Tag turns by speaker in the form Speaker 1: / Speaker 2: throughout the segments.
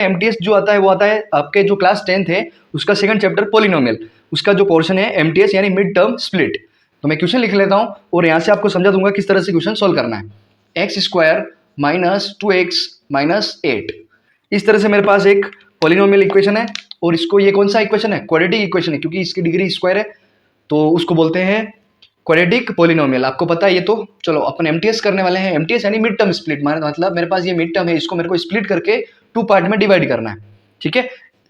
Speaker 1: MTS जो आता है वो आता है आपके जो क्लास 10th है उसका सेकंड चैप्टर पॉलिनोमियल, उसका जो पोर्शन है एमटीएस यानी मिड टर्म स्प्लिट। तो मैं क्वेश्चन लिख लेता हूँ और यहाँ से आपको समझा दूंगा किस तरह से क्वेश्चन सॉल्व करना है। X square minus 2x minus 8, इस तरह से मेरे पास एक पॉलिनोमियल इक्वेशन है और इसको ये कौन सा इक्वेशन है, क्वाड्रेटिक इक्वेशन है, क्योंकि इसकी डिग्री स्क्वायर है तो उसको बोलते हैं क्वाड्रेटिक पॉलिनोमियल। आपको पता है ये तो। चलो अपन एमटीएस करने वाले हैं। एमटीएस यानी मिड टर्म स्प्लिट, मतलब मेरे पास ये मिड टर्म है, इसको मेरे को स्प्लिट करके 2 पार्ट में डिवाइड करना है। ठीक है,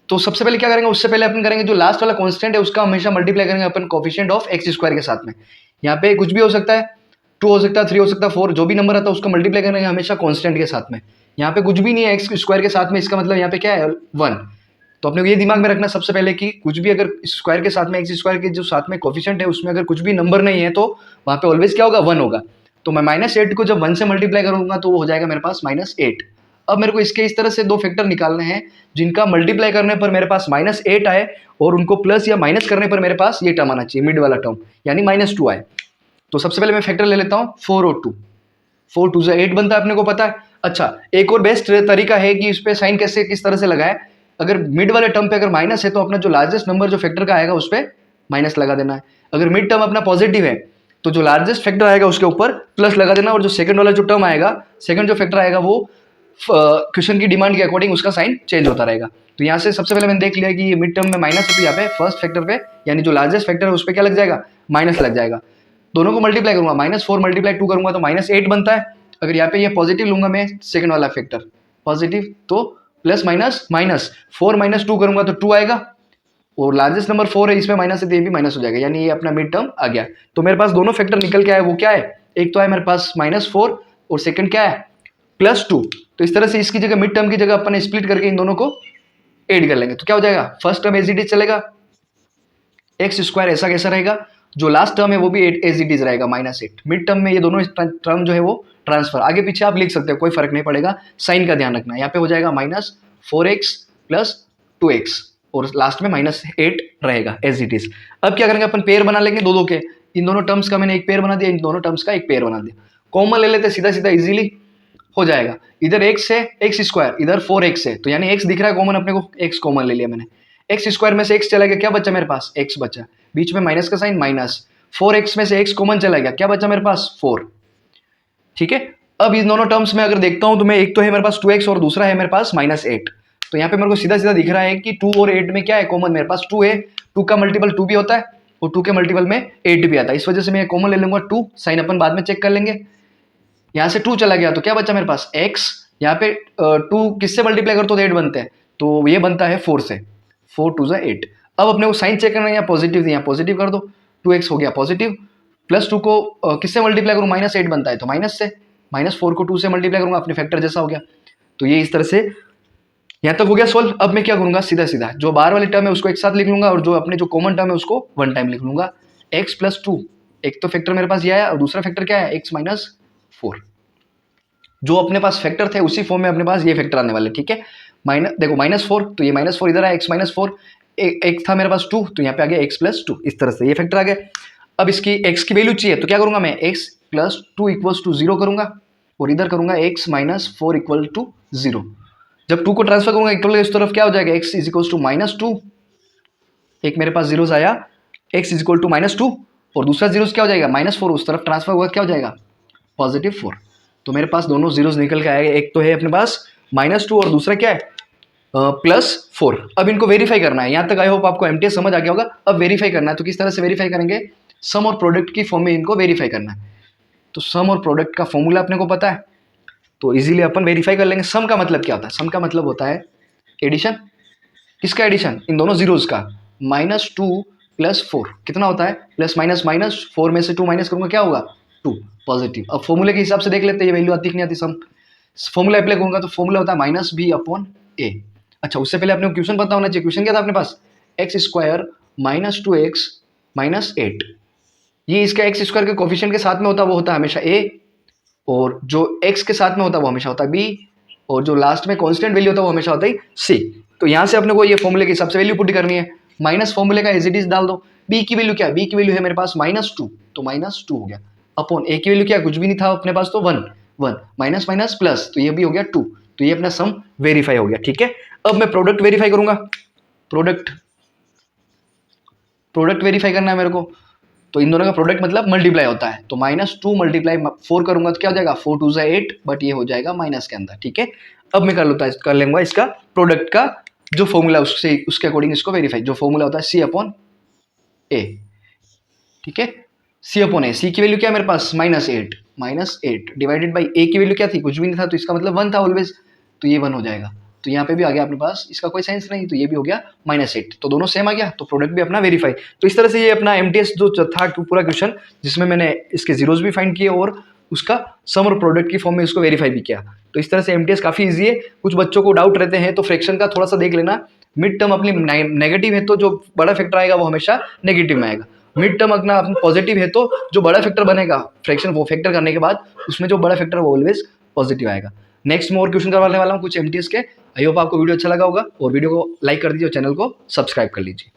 Speaker 1: तो सबसे पहले क्या करेंगे, उससे पहले अपन करेंगे जो लास्ट वाला कांस्टेंट है उसका हमेशा मल्टीप्लाई करेंगे अपन कोफिशिएंट ऑफ एक्स स्क्वायर के साथ में। यहाँ पे कुछ भी हो सकता है, 2 हो सकता है, 3 हो सकता है, 4, जो भी नंबर आता है उसका मल्टीप्लाई करेंगे हमेशा कांस्टेंट के साथ में। यहाँ पे कुछ भी नहीं है एक्स स्क्वायर के साथ में, इसका मतलब यहाँ पे क्या है 1। तो अपने को ये दिमाग में रखना सबसे पहले कि कुछ भी अगर स्क्वायर के साथ में एक्स स्क्वायर के जो साथ में कोफिशिएंट है उसमें अगर कुछ भी नंबर नहीं है तो वहाँ पे ऑलवेज क्या होगा 1 होगा। तो मैं -8 को जब 1 से मल्टीप्लाई करूंगा तो वो हो जाएगा मेरे पास -8। अब मेरे को इसके इस तरह से 2 फैक्टर निकालने हैं जिनका मल्टीप्लाई करने पर मेरे पास -8 आए और उनको प्लस या माइनस करने पर मेरे पास ये टर्म आना चाहिए, मिड वाला टर्म, यानी -2 आए। तो सबसे पहले मैं फैक्टर ले लेता हूँ 4 और 2, 4 2 से 8 बनता है, अपने को पता है। अच्छा, एक और बेस्ट तरीका है कि इस पे साइन कैसे किस तरह से लगाए। अगर मिड वाले टर्म पे अगर माइनस है तो अपना जो लार्जेस्ट नंबर जो फैक्टर का आएगा उस पर माइनस लगा देना है। अगर मिड टर्म अपना पॉजिटिव है तो जो लार्जेस्ट फैक्टर आएगा उसके ऊपर प्लस लगा देना, और जो सेकंड वाला जो टर्म आएगा, सेकंड जो फैक्टर आएगा वो क्वेश्चन की डिमांड के अकॉर्डिंग उसका साइन चेंज होता रहेगा। तो यहाँ से सबसे पहले मैंने देख लिया कि ये मिड टर्म में माइनस है तो यहाँ पे फर्स्ट फैक्टर पे यानी जो लार्जेस्ट फैक्टर है उस पर क्या लग जाएगा, माइनस लग जाएगा। दोनों को मल्टीप्लाई करूंगा, -4 मल्टीप्लाई 2 करूंगा तो -8 बनता है। अगर यहाँ पे ये पॉजिटिव लूंगा मैं सेकंड वाला फैक्टर पॉजिटिव तो प्लस माइनस माइनस 4 - 2 करूंगा तो 2 आएगा, और लार्जेस्ट नंबर 4 है इसमें माइनस है तो ये भी माइनस हो जाएगा, यानी ये अपना मिड टर्म आ गया। तो मेरे पास दोनों फैक्टर निकल के आए, वो क्या है, एक तो है मेरे पास -4 और सेकंड क्या है +2। तो इस तरह से इसकी जगह मिड टर्म की जगह अपन स्प्लिट करके इन दोनों को ऐड कर लेंगे तो क्या हो जाएगा, first term as it is चलेगा, एक्स स्क्वायर ऐसा कैसा रहेगा, जो लास्ट टर्म है वो भी एज इट इज रहेगा -8। मिड टर्म में ये दोनों टर्म जो है वो ट्रांसफर आगे पीछे आप लिख सकते हो, कोई फर्क नहीं पड़ेगा, साइन का ध्यान रखना। यहाँ पे हो जाएगा -4x + 2x और लास्ट में -8 रहेगा एज इट इज। अब क्या करेंगे अपन, पेयर बना लेंगे दो के, इन दोनों टर्म्स का मैंने एक पेयर बना दिया, इन दोनों टर्म्स का एक पेयर बना दिया। कॉमन ले लेते सीधा सीधा इजीली हो जाएगा, इधर x है एक्स स्क्वायर, इधर 4x है तो यानी x दिख रहा है कॉमन, अपने को x कॉमन ले लिया मैंने। एक्स स्क्वायर में से x चला गया, क्या बचा मेरे पास, x बचा, बीच में माइनस का साइन माइनस, 4x में से x कॉमन चला गया, क्या बचा मेरे पास 4। ठीक है, अब इन दोनों टर्म्स में अगर देखता हूं तो मैं एक तो है मेरे पास 2x और दूसरा है मेरे पास -8। तो यहाँ पे मेरे को सीधा सीधा दिख रहा है कि 2 और 8 में क्या है कॉमन, मेरे पास 2 है, 2 का मल्टीपल 2 भी होता है और 2 के मल्टीपल में 8 भी आता है, इस वजह से मैं कॉमन ले लूंगा 2, साइन अपन बाद में चेक कर लेंगे। यहाँ से 2 चला गया तो क्या बचा मेरे पास x, यहाँ पे 2 किससे मल्टीप्लाई करते हो तो 8 बनते हैं, तो ये बनता है 4 से, 4 2 8। अब अपने को साइन चेक करना है, यहाँ पॉजिटिव थी यहाँ पॉजिटिव कर दो, 2x हो गया पॉजिटिव, +2 को किससे मल्टीप्लाई करूँ, -8 बनता है तो माइनस से, -4 को 2 से मल्टीप्लाई करूंगा अपने फैक्टर जैसा हो गया। तो ये इस तरह से यहाँ तक हो गया सोल्व। अब मैं क्या करूंगा, सीधा सीधा जो बाहर वाली टर्म है उसको एक साथ लिख लूंगा और जो अपने जो कॉमन टर्म है उसको 1 टाइम लिख लूंगा, x + 2, एक तो फैक्टर मेरे पास ये आया और दूसरा फैक्टर क्या है x - 4। जो अपने पास फैक्टर थे उसी फॉर्म में अपने पास ये फैक्टर आने वाले। ठीक है, देखो -4 तो ये -4 इधर आया, x - 4, एक था मेरे पास 2 तो यहाँ पे आ गया x + 2, इस तरह से ये फैक्टर आ गया। अब इसकी x की वैल्यू चाहिए तो क्या करूंगा मैं, x + 2 = 0 करूंगा और इधर करूंगा x - 4 = 0। जब 2 को ट्रांसफर करूंगा इक्वल इस तरफ क्या हो जाएगा, x = -2, एक मेरे पास जीरोस आया, x = -2 और दूसरा जीरोस क्या हो जाएगा -4, उस तरफ ट्रांसफर हुआ क्या हो जाएगा +4। तो मेरे पास दोनों जीरोस निकल के आएगा, एक तो है अपने पास -2 और दूसरा क्या है +4। अब इनको वेरीफाई करना है, यहाँ तक आई होप आपको एमटीएस समझ आ गया होगा। अब वेरीफाई करना है तो किस तरह से वेरीफाई करेंगे, सम और प्रोडक्ट की फॉर्म में इनको वेरीफाई करना है। तो सम और प्रोडक्ट का फॉर्मूला अपने को पता है तो इजीली अपन वेरीफाई कर लेंगे। सम का मतलब क्या होता है, सम का मतलब होता है एडिशन, किसका एडिशन, इन दोनों जीरोस का, -2 + 4 कितना होता है, प्लस माइनस माइनस, 4 में से 2 माइनस करूंगा क्या होगा 2 पॉजिटिव। अब फॉर्मूले के हिसाब से देख लेते हैं ये वैल्यू आती कि नहीं आती, सम फॉर्मूला अप्लाई करूंगा तो फॉर्मूला होता है -b/a। अच्छा, उससे पहले अपने को क्वेश्चन पता होना चाहिए, क्वेश्चन क्या था अपने पास, x² - 2x - 8। ये इसका x² के कोफिशिएंट के साथ में होता है वो होता है हमेशा a, और जो x के साथ में होता है वो हमेशा होता है b, और जो लास्ट में कांस्टेंट वैल्यू होता है वो हमेशा होता है c। तो यहाँ से अपने को ये फॉर्मूले के हिसाब से वैल्यू पुट करनी है, माइनस फॉर्मूले का एज इट इज डाल दो। b की वैल्यू क्या है, b की वैल्यू है मेरे पास -2 तो -2 हो गया, अपॉन a की वैल्यू क्या है, कुछ भी नहीं था अपने पास तो 1 1 माइनस माइनस प्लस तो ये भी हो गया 2, तो तो ये अपना सम वेरीफाई हो गया। ठीक है, अब मैं प्रोडक्ट वेरीफाई करूंगा। प्रोडक्ट वेरीफाई करना है मेरे को, तो इन दोनों का प्रोडक्ट मतलब मल्टीप्लाई होता है, तो -2 मल्टीप्लाई 4 करूंगा तो क्या हो जाएगा 4 2 ज़ा 8, बट ये हो जाएगा माइनस के अंदर। ठीक है, अब मैं कर लूंगा इसका प्रोडक्ट का जो फॉर्मूला उसके अकॉर्डिंग इसको वेरीफाई, जो फॉर्मूला होता है C/A। ठीक है, C/A, C की वैल्यू क्या है मेरे पास -8 डिवाइडेड बाई A की वैल्यू क्या थी, कुछ भी नहीं था, तो इसका मतलब 1 था ऑलवेज, तो ये 1 हो जाएगा। तो यहाँ पे भी आ गया अपने पास, इसका कोई सेंस नहीं, तो ये भी हो गया -8, तो दोनों सेम आ गया, तो प्रोडक्ट भी अपना वेरीफाई। तो इस तरह से ये अपना MTS जो था पूरा क्वेश्चन, जिसमें मैंने इसके जीरोज भी फाइंड किए और उसका सम और प्रोडक्ट की फॉर्म में इसको वेरीफाई भी किया। तो इस तरह से MTS काफी ईजी है। कुछ बच्चों को डाउट रहते हैं, तो फ्रैक्शन का थोड़ा सा देख लेना। मिड टर्म अपनी नेगेटिव है तो जो बड़ा फैक्टर आएगा वो हमेशा नेगेटिव में आएगा। मिड टर्म अपना पॉजिटिव है तो जो बड़ा फैक्टर बनेगा फ्रैक्शन वो फैक्टर करने के बाद उसमें जो बड़ा फैक्टर वो ऑलवेज पॉजिटिव आएगा। नेक्स्ट में और क्वेश्चन करवाने वाला हूँ कुछ MTS के। आई होप आपको वीडियो अच्छा लगा होगा, और वीडियो को लाइक कर दीजिए और चैनल को सब्सक्राइब कर लीजिए।